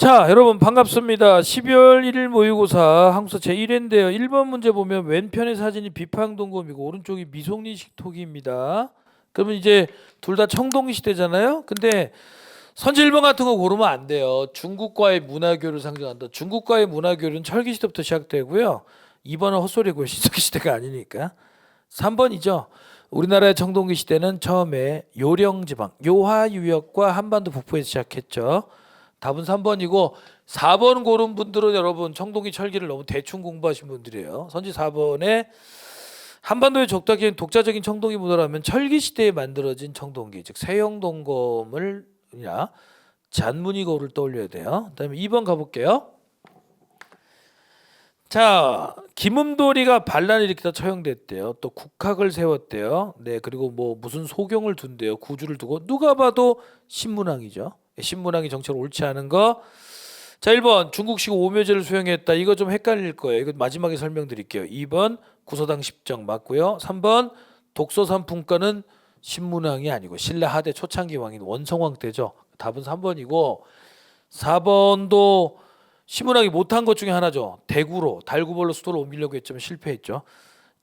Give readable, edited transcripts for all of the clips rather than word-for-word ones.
자, 여러분 반갑습니다. 12월 1일 모의고사 항서 제1회인데요. 1번 문제 보면 왼편의 사진이 비팡동검이고 오른쪽이 미송리식 토기입니다. 그러면 이제 둘 다 청동기 시대잖아요. 근데 선지 1번 같은 거 고르면 안 돼요. 중국과의 문화교류를 상징한다. 중국과의 문화교류는 철기 시대부터 시작되고요. 2번은 헛소리고요. 신석기 시대가 아니니까. 3번이죠. 우리나라의 청동기 시대는 처음에 요령지방, 요하유역과 한반도 북부에서 시작했죠. 답은 3번이고 4번 고른 분들은 여러분 청동기 철기를 너무 대충 공부하신 분들이에요. 선지 4번에 한반도의 독자적인 청동기 문화라면 철기 시대에 만들어진 청동기, 즉 세영동검을 냐 잔무늬거울을 떠올려야 돼요. 그다음에 2번 가볼게요. 자, 김음도리가 반란을 일으키다 처형됐대요. 또 국학을 세웠대요. 네, 그리고 뭐 무슨 소경을 둔대요. 구주를 두고 누가 봐도 신문왕이죠. 신문왕이 정체로 옳지 않은 거. 자, 1번 중국식 오묘제를 수행했다. 이거 좀 헷갈릴 거예요. 이거 마지막에 설명드릴게요. 2번 구서당 10정 맞고요. 3번 독서산품가는 신문왕이 아니고 신라 하대 초창기 왕인 원성왕 때죠. 답은 3번이고 4번도 신문왕이 못한 것 중에 하나죠. 대구로 달구벌로 수도를 옮기려고 했지만 실패했죠.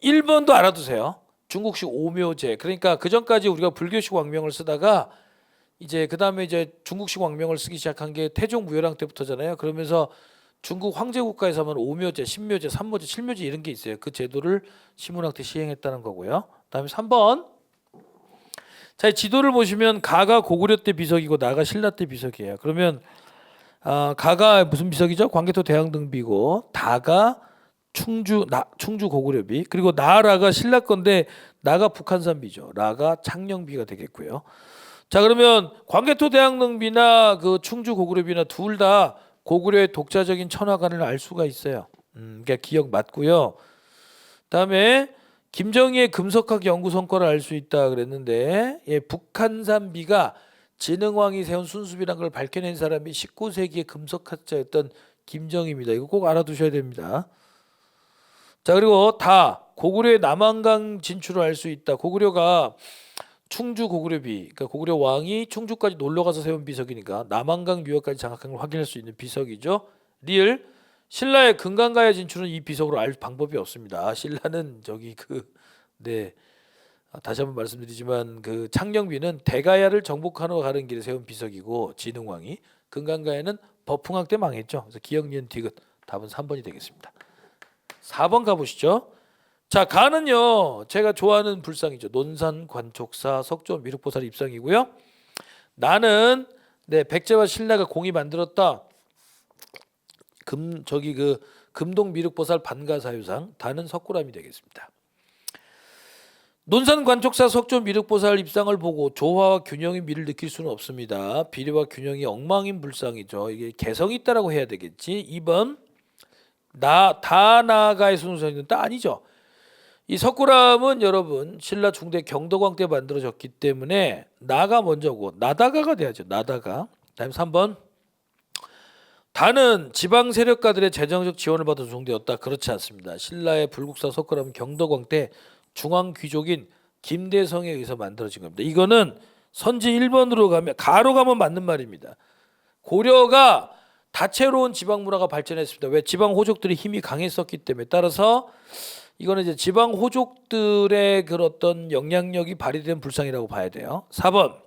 1번도 알아두세요. 중국식 오묘제. 그러니까 그 전까지 우리가 불교식 왕명을 쓰다가 이제 그 다음에 이제 중국식 왕명을 쓰기 시작한 게 태종 무열왕 때부터잖아요. 그러면서 중국 황제 국가에서 하면 오묘제, 신묘제, 삼묘제, 칠묘제 이런 게 있어요. 그 제도를 신문왕 때 시행했다는 거고요. 그다음에 3번. 자, 지도를 보시면 가가 고구려 때 비석이고 나가 신라 때 비석이에요. 그러면 가가 무슨 비석이죠? 광개토 대항등비고 다가 충주 고구려비, 그리고 나라가 신라 건데 나가 북한산비죠. 라가 창녕비가 되겠고요. 자, 그러면 광개토 대항등비나 그 충주 고구려비나 둘 다 고구려의 독자적인 천화관을 알 수가 있어요. 그러니까 기억 맞고요. 그다음에 김정희의 금속학 연구 성과를 알 수 있다 그랬는데, 예, 북한산비가 진흥왕이 세운 순수비란 걸 밝혀낸 사람이 19세기의 금속학자였던 김정희입니다. 이거 꼭 알아두셔야 됩니다. 자, 그리고 다 고구려의 남한강 진출을 알 수 있다. 고구려가 충주 고구려비, 그러니까 고구려 왕이 충주까지 놀러 가서 세운 비석이니까 남한강 유역까지 장악한 걸 확인할 수 있는 비석이죠. 리을. 신라의 금강가야 진출은 이 비석으로 알 방법이 없습니다. 신라는 저기 네, 다시 한번 말씀드리지만 그 창녕비는 대가야를 정복하러 가는 길에 세운 비석이고 진흥왕이, 금강가야는 버풍왕 때 망했죠. 그래서 기억 니은 디귿. 답은 3번이 되겠습니다. 4번 가보시죠. 자, 가는요 제가 좋아하는 불상이죠. 논산 관촉사 석조 미륵보살 입상이고요. 나는 네, 백제와 신라가 공이 만들었다. 금동 미륵보살 반가사유상. 다는 석굴암이 되겠습니다. 논산 관촉사 석조 미륵보살 입상을 보고 조화와 균형의 미를 느낄 수는 없습니다. 비례와 균형이 엉망인 불상이죠. 이게 개성이 있다라고 해야 되겠지. 2번 다나가의 순서는 아니죠. 이 석굴암은 여러분 신라 중대 경덕왕 때 만들어졌기 때문에 나가 먼저고 나다가가 돼야죠. 나다가. 다음 3번. 다는 지방 세력가들의 재정적 지원을 받아 조성되었다. 그렇지 않습니다. 신라의 불국사 석굴암은 경덕왕 때 중앙 귀족인 김대성에 의해서 만들어진 겁니다. 이거는 선지 1번으로 가면 가로 가면 맞는 말입니다. 고려가 다채로운 지방 문화가 발전했습니다. 왜? 지방 호족들이 힘이 강했었기 때문에. 따라서 이거는 이제 지방 호족들의 그런 어떤 영향력이 발휘된 불상이라고 봐야 돼요. 4번.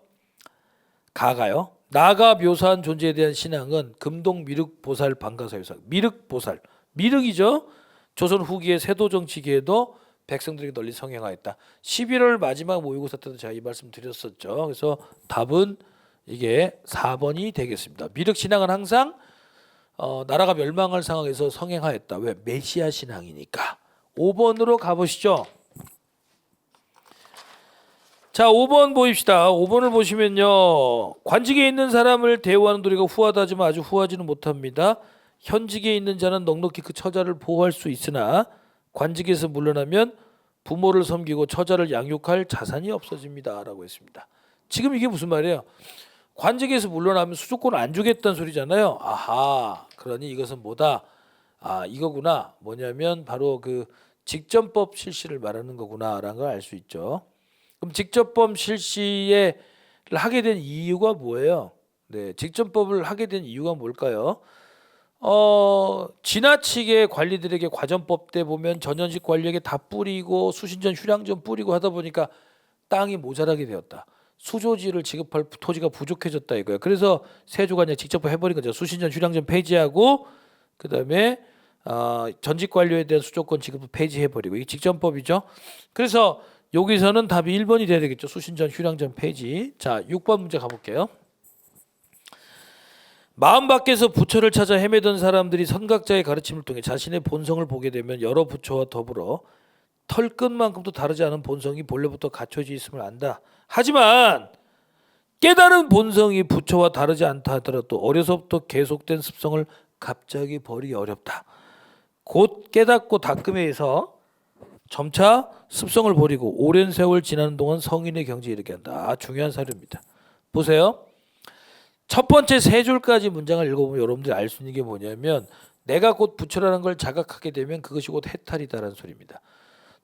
가가요. 나가 묘사한 존재에 대한 신앙은 금동 미륵보살 반가사유상. 미륵보살. 미륵이죠. 조선 후기의 세도 정치기에도 백성들에게 널리 성행하였다. 11월 마지막 모의고사 때도 제가 이 말씀 드렸었죠. 그래서 답은 이게 4번이 되겠습니다. 미륵 신앙은 항상 나라가 멸망할 상황에서 성행하였다. 왜? 메시아 신앙이니까. 5번으로 가보시죠. 자, 5번 보입시다. 5번을 보시면요, 관직에 있는 사람을 대우하는 도리가 후하다지만 아주 후하지는 못합니다. 현직에 있는 자는 넉넉히 그 처자를 보호할 수 있으나 관직에서 물러나면 부모를 섬기고 처자를 양육할 자산이 없어집니다. 라고 했습니다. 지금 이게 무슨 말이에요? 관직에서 물러나면 수조권을 안 주겠다는 소리잖아요. 아하, 그러니 이것은 뭐다? 이거구나. 뭐냐면 바로 그 직전법 실시를 말하는 거구나라는 걸 알 수 있죠. 그럼 직전법 실시를 하게 된 이유가 뭐예요? 네, 직전법을 하게 된 이유가 뭘까요? 지나치게 관리들에게 과전법 때 보면 전현직 관리에게 다 뿌리고 수신전 휴량전 뿌리고 하다 보니까 땅이 모자라게 되었다. 수조지를 지급할 토지가 부족해졌다 이거예요. 그래서 세조가 그냥 직접 해버린 거죠. 수신전 휴량전 폐지하고 그다음에 전직 관료에 대한 수조권 지급도 폐지해버리고 이게 직전법이죠. 그래서 여기서는 답이 1번이 돼야 되겠죠. 수신전 휴량전 폐지. 자, 6번 문제 가볼게요. 마음 밖에서 부처를 찾아 헤매던 사람들이 선각자의 가르침을 통해 자신의 본성을 보게 되면 여러 부처와 더불어 털끝만큼도 다르지 않은 본성이 본래부터 갖춰져 있음을 안다. 하지만 깨달은 본성이 부처와 다르지 않다 하더라도 어려서부터 계속된 습성을 갑자기 버리기 어렵다. 곧 깨닫고 닦음에서 점차 습성을 버리고 오랜 세월 지나는 동안 성인의 경지에 이르게 한다. 중요한 사료입니다. 보세요. 첫 번째 세 줄까지 문장을 읽어보면 여러분들이 알 수 있는 게 뭐냐면 내가 곧 부처라는 걸 자각하게 되면 그것이 곧 해탈이다라는 소리입니다.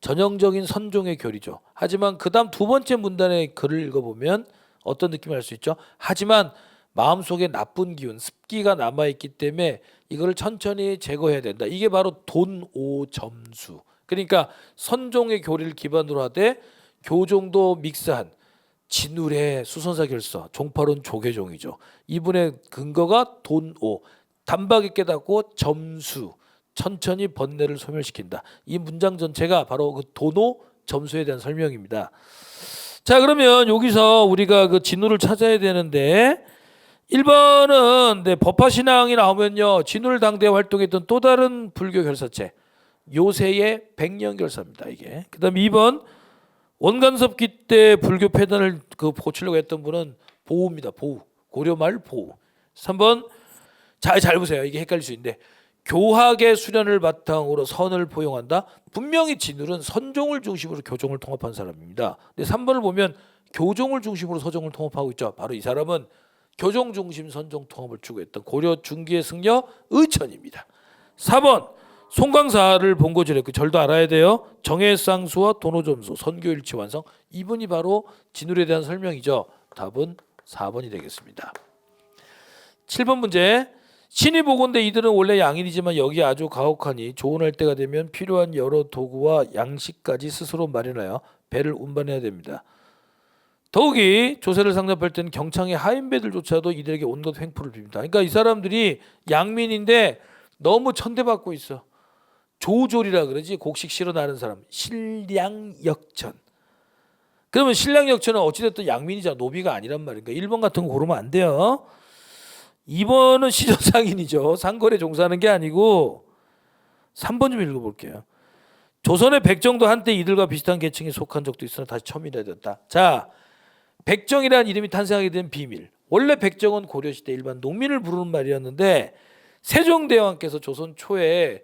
전형적인 선종의 교리죠. 하지만 그 다음 두 번째 문단의 글을 읽어보면 어떤 느낌을 알 수 있죠? 하지만 마음속에 나쁜 기운, 습기가 남아있기 때문에 이거를 천천히 제거해야 된다. 이게 바로 돈오점수. 그러니까 선종의 교리를 기반으로 하되 교종도 믹스한 진울의 수선사 결서, 종파론 조계종이죠. 이분의 근거가 돈오, 단박에 깨닫고 점수, 천천히 번뇌를 소멸시킨다. 이 문장 전체가 바로 그 돈오 점수에 대한 설명입니다. 자, 그러면 여기서 우리가 그 진울을 찾아야 되는데 1번은 법화신앙이 나오면요 진울 당대에 활동했던 또 다른 불교 결사체 요새의 백년결사입니다. 이게. 그다음 2번 원간섭기 때 불교 폐단을 고치려고 했던 분은 보우입니다. 보우. 고려말 보우. 3번 잘 보세요. 이게 헷갈릴 수 있는데 교학의 수련을 바탕으로 선을 포용한다. 분명히 진울은 선종을 중심으로 교종을 통합한 사람입니다. 근데 3번을 보면 교종을 중심으로 서종을 통합하고 있죠. 바로 이 사람은 교종 중심 선종 통합을 추구했던 고려 중기의 승려 의천입니다. 4번 송강사를 본고지를 그 절도 알아야 돼요. 정해쌍수와 도노점수 선교일치 완성. 이분이 바로 진울에 대한 설명이죠. 답은 4번이 되겠습니다. 7번 문제. 신이 보건대 이들은 원래 양인이지만 여기 아주 가혹하니 조언할 때가 되면 필요한 여러 도구와 양식까지 스스로 마련하여 배를 운반해야 됩니다. 더욱이 조세를 상납할 때는 경창의 하인배들조차도 이들에게 온갖 횡포를 빕니다. 그러니까 이 사람들이 양민인데 너무 천대받고 있어. 조졸이라 그러지. 곡식 실어 나르는 사람. 신량역천. 그러면 신량역천은 어찌됐든 양민이잖아. 노비가 아니란 말이니까 1번 같은 거 고르면 안 돼요. 2번은 시전상인이죠. 상거래 종사하는 게 아니고 3번 좀 읽어볼게요. 조선의 백정도 한때 이들과 비슷한 계층에 속한 적도 있으나 다시 첨예해야 됐다. 자, 백정이라는 이름이 탄생하게 된 비밀. 원래 백정은 고려시대 일반 농민을 부르는 말이었는데 세종대왕께서 조선 초에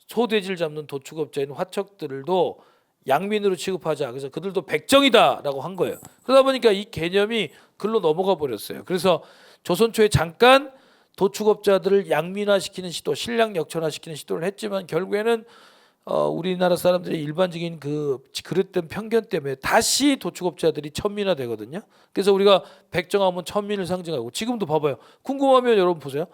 소돼지를 잡는 도축업자인 화척들도 양민으로 취급하자. 그래서 그들도 백정이다라고 한 거예요. 그러다 보니까 이 개념이 글로 넘어가 버렸어요. 그래서 조선 초에 잠깐 도축업자들을 양민화시키는 시도, 신량역천화시키는 시도를 했지만 결국에는 우리나라 사람들의 일반적인 그릇된 편견 때문에 다시 도축업자들이 천민화되거든요. 그래서 우리가 백정하면 천민을 상징하고 지금도 봐봐요. 궁금하면 여러분 보세요.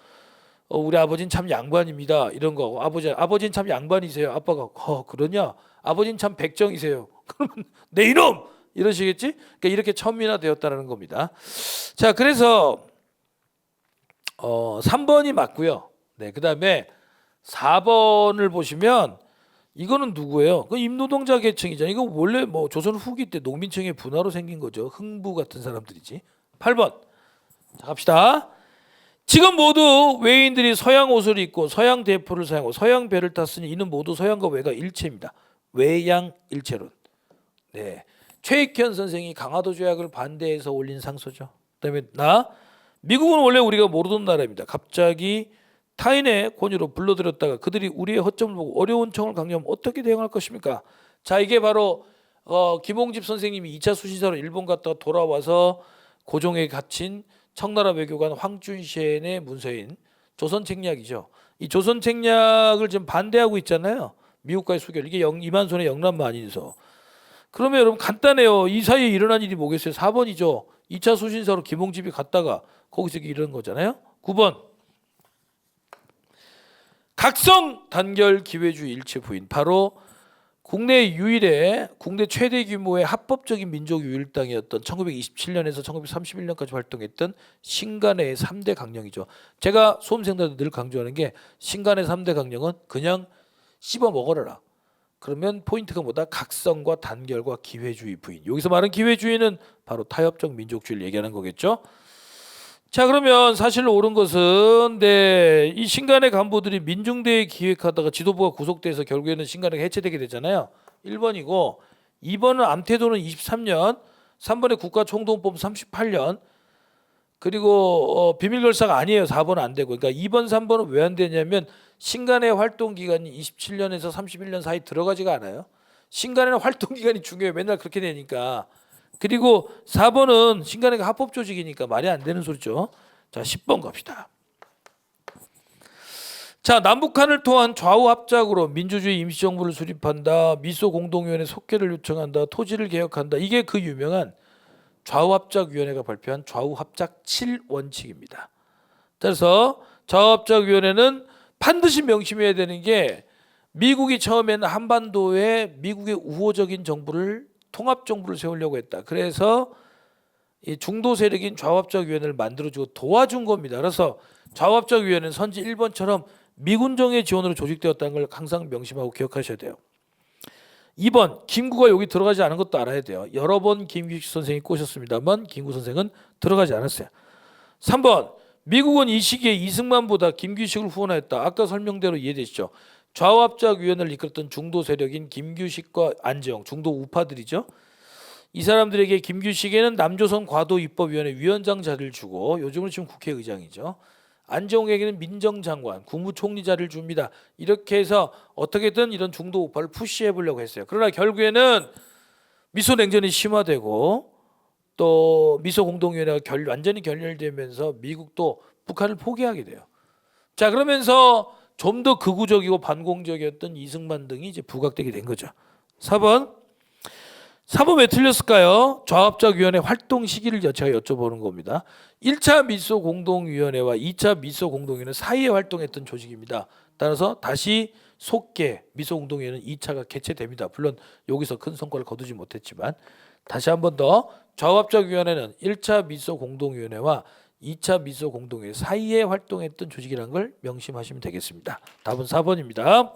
우리 아버지는 참 양반입니다. 이런 거. 아버지는 참 양반이세요. 아빠가 그러냐? 아버지는 참 백정이세요. 그러면 내 이놈 이러시겠지? 그러니까 이렇게 천민화되었다는 겁니다. 자, 그래서 3번이 맞고요. 네, 그다음에 4번을 보시면 이거는 누구예요? 그 임노동자 계층이잖아요. 이거 원래 뭐 조선 후기 때 농민층의 분화로 생긴 거죠. 흥부 같은 사람들이지. 8번. 자, 갑시다. 지금 모두 외인들이 서양 옷을 입고 서양 대포를 사용하고 서양 배를 탔으니 이는 모두 서양과 외가 일체입니다. 외양 일체론. 네, 최익현 선생이 강화도 조약을 반대해서 올린 상소죠. 그다음에 미국은 원래 우리가 모르던 나라입니다. 갑자기 타인의 권유로 불러들였다가 그들이 우리의 허점을 보고 어려운 청을 강요하면 어떻게 대응할 것입니까? 자, 이게 바로 김홍집 선생님이 2차 수시사로 일본 갔다가 돌아와서 고종에 갇힌 청나라 외교관 황준센의 문서인 조선책략이죠. 이 조선책략을 지금 반대하고 있잖아요. 미국과의 수결. 이게 이만손의 영남만인서. 그러면 여러분 간단해요. 이 사이에 일어난 일이 뭐겠어요? 4번이죠. 2차 수신사로 김홍집이 갔다가 거기서 이런 거잖아요. 9번 각성 단결 기회주의 일체 부인. 바로 국내 유일의 국내 최대 규모의 합법적인 민족 유일당이었던 1927년에서 1931년까지 활동했던 신간의 3대 강령이죠. 제가 수험생들한테 늘 강조하는 게 신간의 3대 강령은 그냥 씹어 먹어라. 그러면 포인트가 뭐다? 각성과 단결과 기회주의 부인. 여기서 말하는 기회주의는 바로 타협적 민족주의를 얘기하는 거겠죠. 자, 그러면 사실 옳은 것은 이 신간의 간부들이 민중대회 기획하다가 지도부가 구속돼서 결국에는 신간회가 해체되게 되잖아요. 1번이고 2번은 암태도는 23년, 3번에 국가총동법 38년, 그리고 비밀결사가 아니에요. 4번은 안 되고. 그러니까 2번, 3번은 왜 안 되냐면 신간의 활동 기간이 27년에서 31년 사이 들어가지가 않아요. 신간의 활동 기간이 중요해요. 맨날 그렇게 되니까. 그리고 4번은 신간회가 합법 조직이니까 말이 안 되는 소리죠. 자, 10번 갑시다. 자, 남북한을 통한 좌우 합작으로 민주주의 임시정부를 수립한다. 미소 공동위원회 속개를 요청한다. 토지를 개혁한다. 이게 그 유명한 좌우합작위원회가 발표한 좌우합작 7원칙입니다. 그래서 좌우합작위원회는 반드시 명심해야 되는 게 미국이 처음에는 한반도에 미국의 우호적인 정부를 통합 정부를 세우려고 했다. 그래서 이 중도 세력인 좌우합작위원회를 만들어주고 도와준 겁니다. 그래서 좌우합작위원회는 선지 1번처럼 미군정의 지원으로 조직되었다는 걸 항상 명심하고 기억하셔야 돼요. 2번 김구가 여기 들어가지 않은 것도 알아야 돼요. 여러 번 김규식 선생이 꼬셨습니다만 김구 선생은 들어가지 않았어요. 3번 미국은 이 시기에 이승만보다 김규식을 후원하였다. 아까 설명대로 이해되시죠? 좌우합작위원회를 이끌었던 중도 세력인 김규식과 안재홍, 중도 우파들이죠. 이 사람들에게 김규식에는 남조선 과도입법위원회 위원장 자리를 주고 요즘은 지금 국회의장이죠. 안재홍에게는 민정장관, 국무총리 자리를 줍니다. 이렇게 해서 어떻게든 이런 중도 우파를 푸시해 보려고 했어요. 그러나 결국에는 미소 냉전이 심화되고 또 미소 공동위원회가 완전히 결렬되면서 미국도 북한을 포기하게 돼요. 자, 그러면서 좀 더 극우적이고 반공적이었던 이승만 등이 이제 부각되게 된 거죠. 4번 왜 틀렸을까요? 좌우합작위원회 활동 시기를 제가 여쭤보는 겁니다. 1차 미소 공동위원회와 2차 미소 공동위원회 사이에 활동했던 조직입니다. 따라서 다시 속개 미소 공동위원회는 2차가 개최됩니다. 물론 여기서 큰 성과를 거두지 못했지만 다시 한 번 더 좌우합작위원회는 1차 미소 공동위원회와 2차 미소 공동위원회 사이에 활동했던 조직이라는 걸 명심하시면 되겠습니다. 답은 4번입니다.